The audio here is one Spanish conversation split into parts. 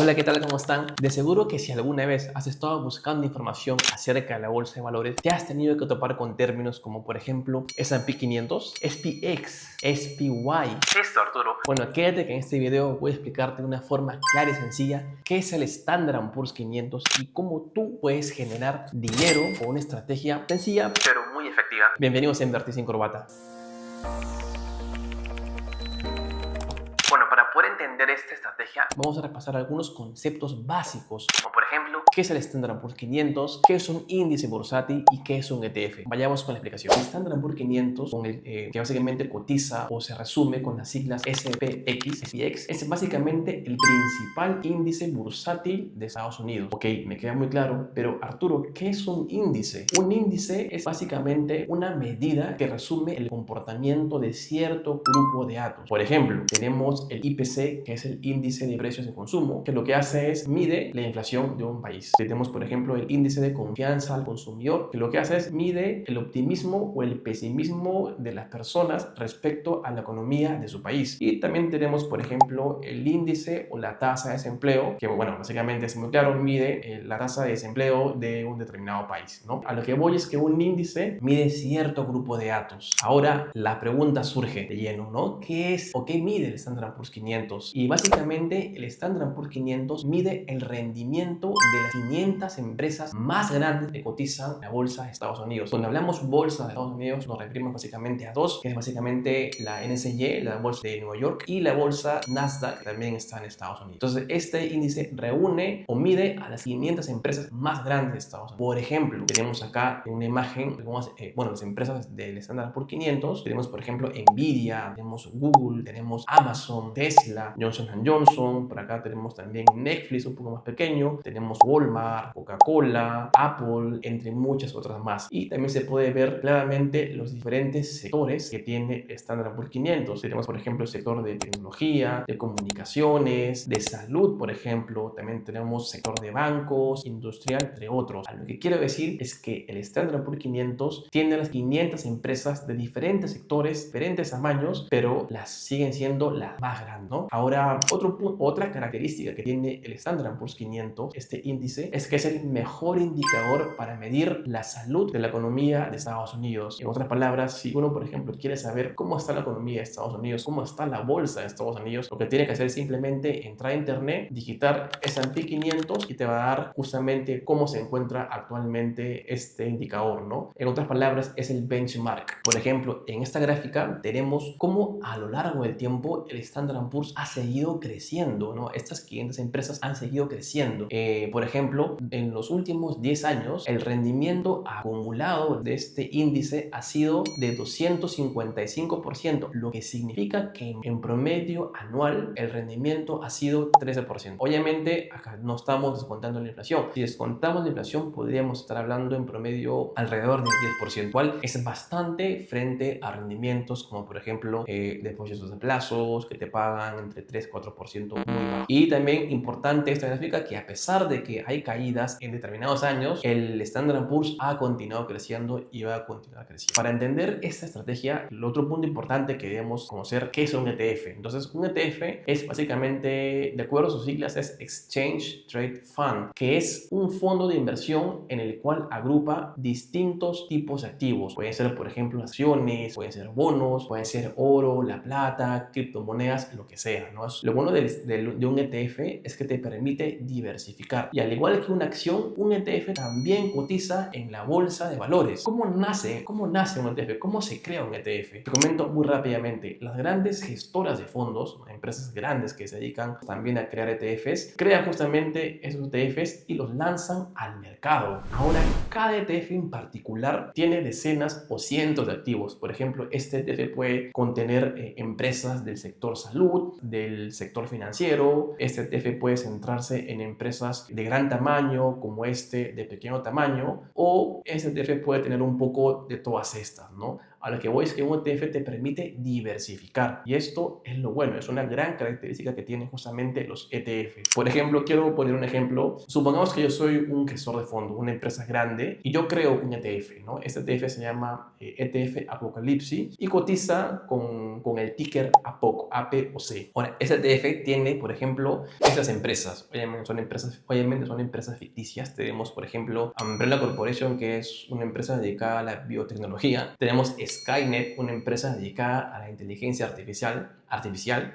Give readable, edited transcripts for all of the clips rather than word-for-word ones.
Hola, ¿qué tal? ¿Cómo están? De seguro que si alguna vez has estado buscando información acerca de la bolsa de valores, te has tenido que topar con términos como, por ejemplo, S&P 500, SPX, SPY. ¿Qué es esto, Arturo? Bueno, quédate que en este video voy a explicarte de una forma clara y sencilla qué es el Standard Poor's 500 y cómo tú puedes generar dinero con una estrategia sencilla pero muy efectiva. Bienvenidos a Invertir sin Corbata. Bueno, para poder entender esta estrategia, vamos a repasar algunos conceptos básicos, como por ejemplo, qué es el Standard Poor's 500, qué es un índice bursátil y qué es un ETF. Vayamos con la explicación. El Standard Poor's 500, que básicamente cotiza o se resume con las siglas SPX, es básicamente el principal índice bursátil de Estados Unidos. Ok, me queda muy claro, pero Arturo, ¿qué es un índice? Un índice es básicamente una medida que resume el comportamiento de cierto grupo de datos. Por ejemplo, tenemos el IPC, que es el índice de precios de consumo, que lo que hace es mide la inflación de un país. Tenemos, por ejemplo, el índice de confianza al consumidor, que lo que hace es mide el optimismo o el pesimismo de las personas respecto a la economía de su país. Y también tenemos, por ejemplo, el índice o la tasa de desempleo, que bueno, básicamente es muy claro, mide la tasa de desempleo de un determinado país, ¿no? A lo que voy es que un índice mide cierto grupo de datos. Ahora, la pregunta surge de lleno, ¿no? ¿Qué es o qué mide el Standard Poor's 500? Y básicamente el Standard Poor's 500 mide el rendimiento de las 500 empresas más grandes que cotizan en la bolsa de Estados Unidos. Cuando hablamos bolsa de Estados Unidos nos referimos básicamente a dos, que es básicamente la NSY, la bolsa de Nueva York, y la bolsa Nasdaq, que también está en Estados Unidos. Entonces, este índice reúne o mide a las 500 empresas más grandes de Estados Unidos. Por ejemplo, tenemos acá una imagen, bueno, las empresas del Standard Poor's 500, tenemos por ejemplo Nvidia, tenemos Google, tenemos Amazon, Tesla, Johnson Johnson, por acá tenemos también Netflix, un poco más pequeño, tenemos Walmart, Coca-Cola, Apple, entre muchas otras más. Y también se puede ver claramente los diferentes sectores que tiene Standard Poor's 500. Tenemos por ejemplo el sector de tecnología, de comunicaciones, de salud, por ejemplo, también tenemos sector de bancos, industrial, entre otros. A lo que quiero decir es que el Standard Poor's 500 tiene las 500 empresas de diferentes sectores, diferentes tamaños, pero las siguen siendo las más grandes, ¿no? Ahora, otra característica que tiene el Standard Poor's 500, este índice, es que es el mejor indicador para medir la salud de la economía de Estados Unidos. En otras palabras, si uno, por ejemplo, quiere saber cómo está la economía de Estados Unidos, cómo está la bolsa de Estados Unidos, lo que tiene que hacer es simplemente entrar a internet, digitar S&P 500 y te va a dar justamente cómo se encuentra actualmente este indicador, ¿no? En otras palabras, es el benchmark. Por ejemplo, en esta gráfica tenemos cómo a lo largo del tiempo el Standard Poor's ha seguido creciendo, ¿no? Estas 500 empresas han seguido creciendo. Por ejemplo, en los últimos 10 años, el rendimiento acumulado de este índice ha sido de 255%, lo que significa que en promedio anual el rendimiento ha sido 13%. Obviamente, acá no estamos descontando la inflación. Si descontamos la inflación, podríamos estar hablando en promedio alrededor del 10%, cual es bastante frente a rendimientos como por ejemplo depósitos de plazos que te pagan entre 3-4% muy bajo. Y también importante esta gráfica que a pesar de que hay caídas en determinados años, el Standard Poor's ha continuado creciendo y va a continuar creciendo. Para entender esta estrategia, el otro punto importante que debemos conocer qué es un ETF. Entonces, un ETF es básicamente, de acuerdo a sus siglas, es Exchange Trade Fund, que es un fondo de inversión en el cual agrupa distintos tipos de activos. Pueden ser, por ejemplo, acciones, pueden ser bonos, pueden ser oro, la plata, criptomonedas, lo que sea, ¿no? Lo bueno de un ETF es que te permite diversificar. Y al igual que una acción, un ETF también cotiza en la bolsa de valores. ¿Cómo nace un ETF? ¿Cómo se crea un ETF? Te comento muy rápidamente. Las grandes gestoras de fondos, empresas grandes que se dedican también a crear ETFs, crean justamente esos ETFs y los lanzan al mercado. Ahora, cada ETF en particular tiene decenas o cientos de activos. Por ejemplo, este ETF puede contener empresas del sector salud, del sector financiero. Este ETF puede centrarse en empresas de gran tamaño como este de pequeño tamaño, o este ETF puede tener un poco de todas estas, ¿no? A lo que voy es que un ETF te permite diversificar y esto es lo bueno, es una gran característica que tienen justamente los ETF. Por ejemplo, quiero poner un ejemplo. Supongamos que yo soy un gestor de fondos, una empresa grande y yo creo un ETF, ¿no? Este ETF se llama ETF Apocalipsis y cotiza con el ticker APOC, APOC. Ahora, este ETF tiene, por ejemplo, estas empresas. Obviamente son empresas ficticias. Tenemos, por ejemplo, Umbrella Corporation, que es una empresa dedicada a la biotecnología. Tenemos Skynet, una empresa dedicada a la inteligencia artificial.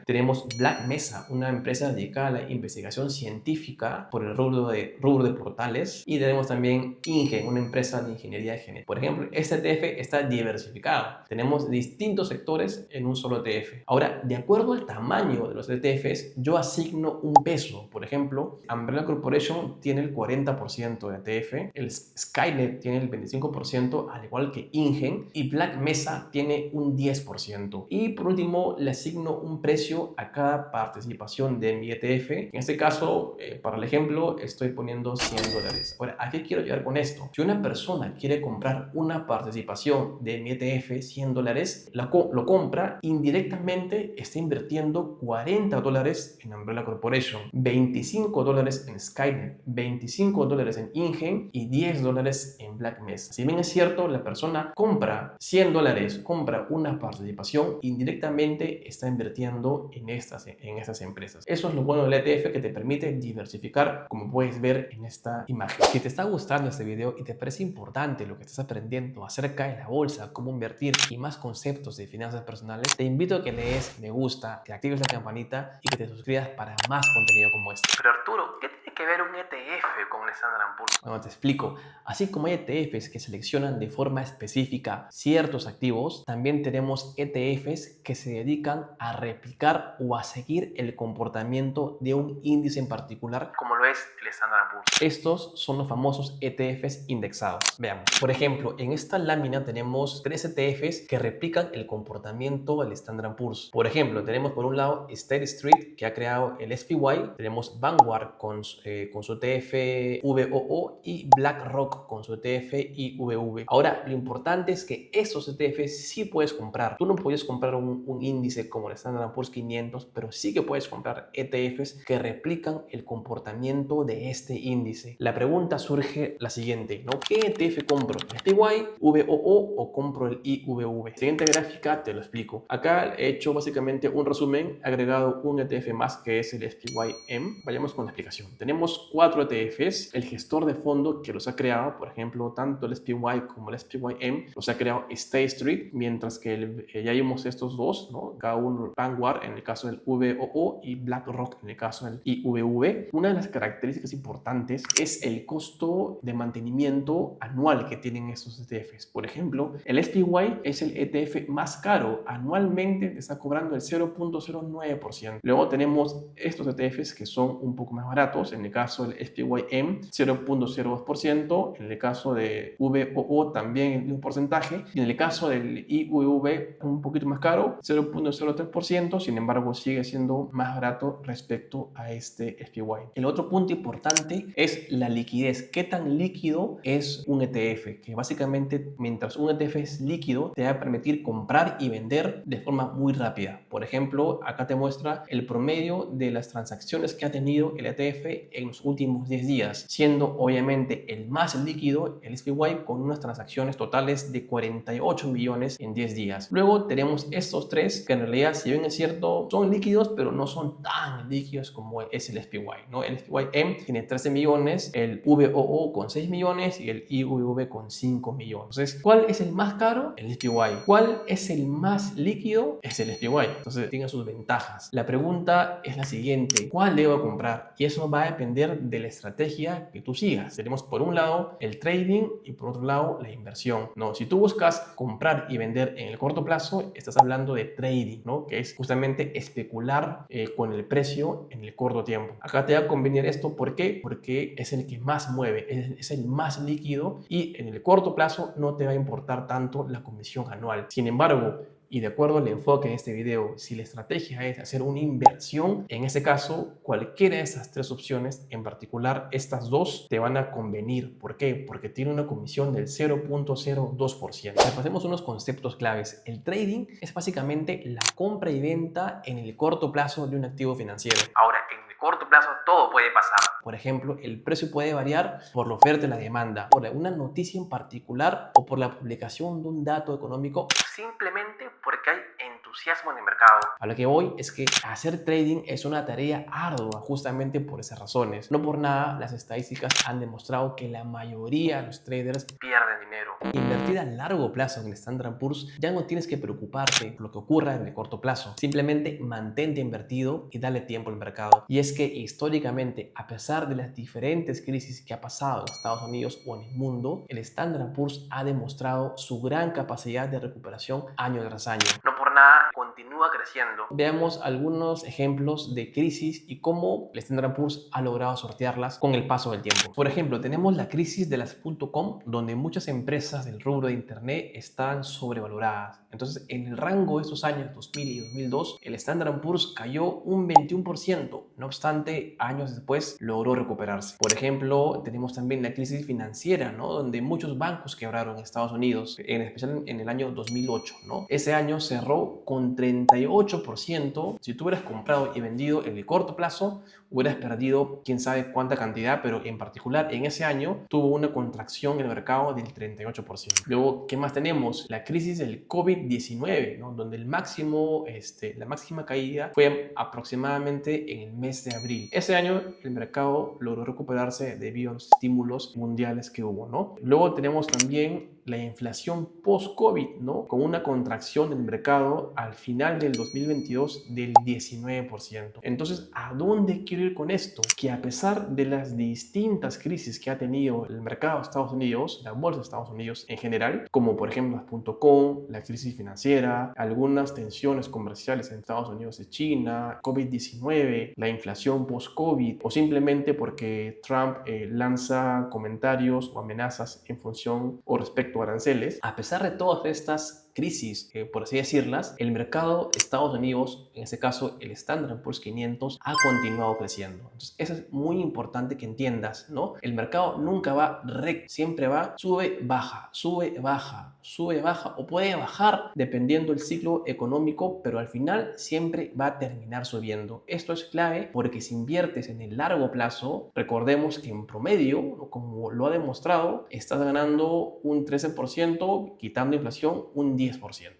Tenemos Black Mesa, una empresa dedicada a la investigación científica por el rubro de portales. Y tenemos también INGEN, una empresa de ingeniería genética. Por ejemplo, este ETF está diversificado. Tenemos distintos sectores en un solo ETF. Ahora, de acuerdo al tamaño de los ETFs, yo asigno un peso. Por ejemplo, Umbrella Corporation tiene el 40% de ETF, el Skynet tiene el 25%, al igual que INGEN, y Black Mesa tiene un 10%. Y por último, le asigno un precio a cada participación de mi ETF. En este caso, para el ejemplo, estoy poniendo $100. Ahora, ¿a qué quiero llegar con esto? Si una persona quiere comprar una participación de mi ETF, $100, lo compra, indirectamente está invirtiendo $40 en Umbrella Corporation, $25 en Skynet, $25 en INGEN y $10 en Black Mesa. Si bien es cierto, la persona compra $100, compra una participación, indirectamente está invirtiendo en estas empresas. Eso es lo bueno del ETF, que te permite diversificar, como puedes ver en esta imagen. Si te está gustando este video y te parece importante lo que estás aprendiendo acerca de la bolsa, cómo invertir y más conceptos de finanzas personales, te invito a que le des me gusta, que actives la campanita y que te suscribas para más contenido como este. Pero Arturo, ¿qué tiene que ver un ETF con el Standard & Poor's? Bueno, te explico. Así como hay ETFs que seleccionan de forma específica ciertos activos, también tenemos ETFs que se dedican a replicar o a seguir el comportamiento de un índice en particular, Como lo es el Standard & Poor's. Estos son los famosos ETFs indexados. Veamos. Por ejemplo, en esta lámina tenemos 3 ETFs que replican el comportamiento del Standard & Poor's. Por ejemplo, tenemos por un lado State Street, que ha creado el SPY. Tenemos Vanguard con su ETF VOO y BlackRock con su ETF IVV. Ahora, lo importante es que estos ETFs sí puedes comprar. Tú no puedes comprar un índice como el Standard & Poor's 500, pero sí que puedes comprar ETFs que replican el comportamiento de este índice. La pregunta surge la siguiente, ¿no? ¿Qué ETF compro? ¿El SPY, VOO o compro el IVV? Siguiente gráfica te lo explico. Acá he hecho básicamente un resumen, he agregado un ETF más que es el SPY-M. Vayamos con la explicación. Tenemos 4 ETFs. El gestor de fondo que los ha creado, por ejemplo, tanto el SPY como el SPY-M, los ha creado State Street, mientras que ya vimos estos dos, ¿no? Cada uno Vanguard en el caso del VOO y BlackRock en el caso del IVV. Una de las características importantes es el costo de mantenimiento anual que tienen estos ETFs. Por ejemplo, el SPY es el ETF más caro. Anualmente te está cobrando el 0.09%. Luego tenemos estos ETFs que son un poco más baratos. En el caso del SPY-M, 0.02%. En el caso de VOO también el mismo porcentaje. Y en el caso del IVV, un poquito más caro, 0.03%. Sin embargo, sigue siendo más barato respecto a este SPY. El otro punto importante es la liquidez. ¿Qué tan líquido es un ETF? Que básicamente, mientras un ETF es líquido, te va a permitir comprar y vender de forma muy rápida. Por ejemplo, acá te muestra el promedio de las transacciones que ha tenido el ETF en los últimos 10 días, siendo obviamente el más líquido el SPY con unas transacciones totales de 48 millones en 10 días. Luego tenemos estos tres que en realidad, si bien es cierto, son líquidos, pero no son tan líquidos como es el SPY, ¿no? El SPY-M tiene 13 millones, el VOO con 6 millones y el IVV con 5 millones. Entonces, ¿cuál es el más caro? El SPY. ¿Cuál es el más líquido? Es el SPY. Entonces, tiene sus ventajas. La pregunta es la siguiente: ¿cuál debo comprar? Y eso va a depender de la estrategia que tú sigas. Tenemos por un lado el trading y por otro lado la inversión, ¿no? Si tú buscas comprar y vender en el corto plazo, estás hablando de trading, ¿no? Que es justamente especular con el precio en el corto tiempo. Acá te va a convenir esto, ¿por qué? Porque es el que más mueve, es el más líquido y en el corto plazo no te va a importar tanto la comisión anual. Sin embargo, Y de acuerdo al enfoque de este video, si la estrategia es hacer una inversión, en ese caso, cualquiera de esas tres opciones, en particular estas dos, te van a convenir. ¿Por qué? Porque tiene una comisión del 0.02%. Repasemos unos conceptos claves. El trading es básicamente la compra y venta en el corto plazo de un activo financiero. Ahora, en el corto plazo todo puede pasar. Por ejemplo, el precio puede variar por la oferta y la demanda, por una noticia en particular o por la publicación de un dato económico. Simplemente porque hay entusiasmo en el mercado. A lo que voy es que hacer trading es una tarea ardua justamente por esas razones. No por nada, las estadísticas han demostrado que la mayoría de los traders Pierden dinero. invertir a largo plazo en el Standard & Poor's, ya no tienes que preocuparte por lo que ocurra en el corto plazo. Simplemente mantente invertido y dale tiempo al mercado. Y es que históricamente, a pesar de las diferentes crisis que ha pasado en Estados Unidos o en el mundo, el Standard & Poor's ha demostrado su gran capacidad de recuperación año tras año. No por nada continúa creciendo. Veamos algunos ejemplos de crisis y cómo el Standard & Poor's ha logrado sortearlas con el paso del tiempo. Por ejemplo, tenemos la crisis de las .com, donde muchas empresas del rubro de internet están sobrevaloradas. Entonces, en el rango de estos años 2000 y 2002, el Standard & Poor's cayó un 21%. No obstante, años después logró recuperarse. Por ejemplo, tenemos también la crisis financiera, ¿no? Donde muchos bancos quebraron en Estados Unidos, en especial en el año 2008, ¿no? Ese año cerró con 38%. Si tú hubieras comprado y vendido en el corto plazo, hubieras perdido quién sabe cuánta cantidad, pero en particular en ese año tuvo una contracción en el mercado del 38%. Luego, ¿qué más tenemos? La crisis del COVID-19, ¿no? Donde la máxima caída fue aproximadamente en el mes de abril. Ese año el mercado logró recuperarse debido a los estímulos mundiales que hubo, ¿no? Luego tenemos también la inflación post-COVID, ¿no? Con una contracción del mercado al final del 2022 del 19%. Entonces, ¿a dónde quiero ir con esto? Que a pesar de las distintas crisis que ha tenido el mercado de Estados Unidos, la bolsa de Estados Unidos en general, como por ejemplo las .com, la crisis financiera, algunas tensiones comerciales en Estados Unidos y China, COVID-19, la inflación post-COVID, o simplemente porque Trump lanza comentarios o amenazas en función o respecto a aranceles. A pesar de todas estas crisis, por así decirlas, el mercado de Estados Unidos, en este caso el Standard & Poor's 500, ha continuado creciendo. Entonces, eso es muy importante que entiendas, ¿no? El mercado nunca va recto, siempre va sube, baja, sube, baja, sube, baja, o puede bajar dependiendo del ciclo económico, pero al final siempre va a terminar subiendo. Esto es clave porque si inviertes en el largo plazo, recordemos que en promedio, como lo ha demostrado, estás ganando un 13%, quitando inflación un 10%.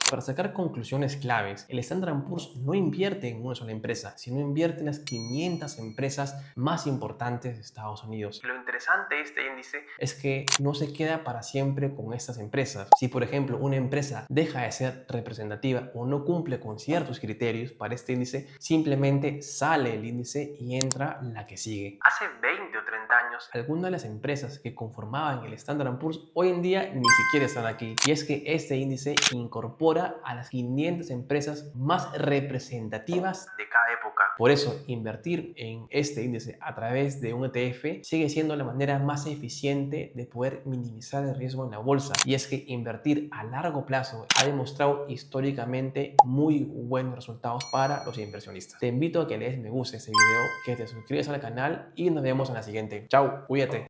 Para sacar conclusiones claves, el Standard & Poor's no invierte en una sola empresa, sino invierte en las 500 empresas más importantes de Estados Unidos. Lo interesante de este índice es que no se queda para siempre con estas empresas. Si, por ejemplo, una empresa deja de ser representativa o no cumple con ciertos criterios para este índice, simplemente sale el índice y entra la que sigue. hace 20 o 30 años, Algunas de las empresas que conformaban el Standard & Poor's hoy en día ni siquiera están aquí. Y es que este índice incorpora a las 500 empresas más representativas de cada época. Por eso, invertir en este índice a través de un ETF sigue siendo la manera más eficiente de poder minimizar el riesgo en la bolsa. Y es que invertir a largo plazo ha demostrado históricamente muy buenos resultados para los inversionistas. Te invito a que le des me gusta a este video, que te suscribas al canal y nos vemos en la siguiente. Chao, cuídate.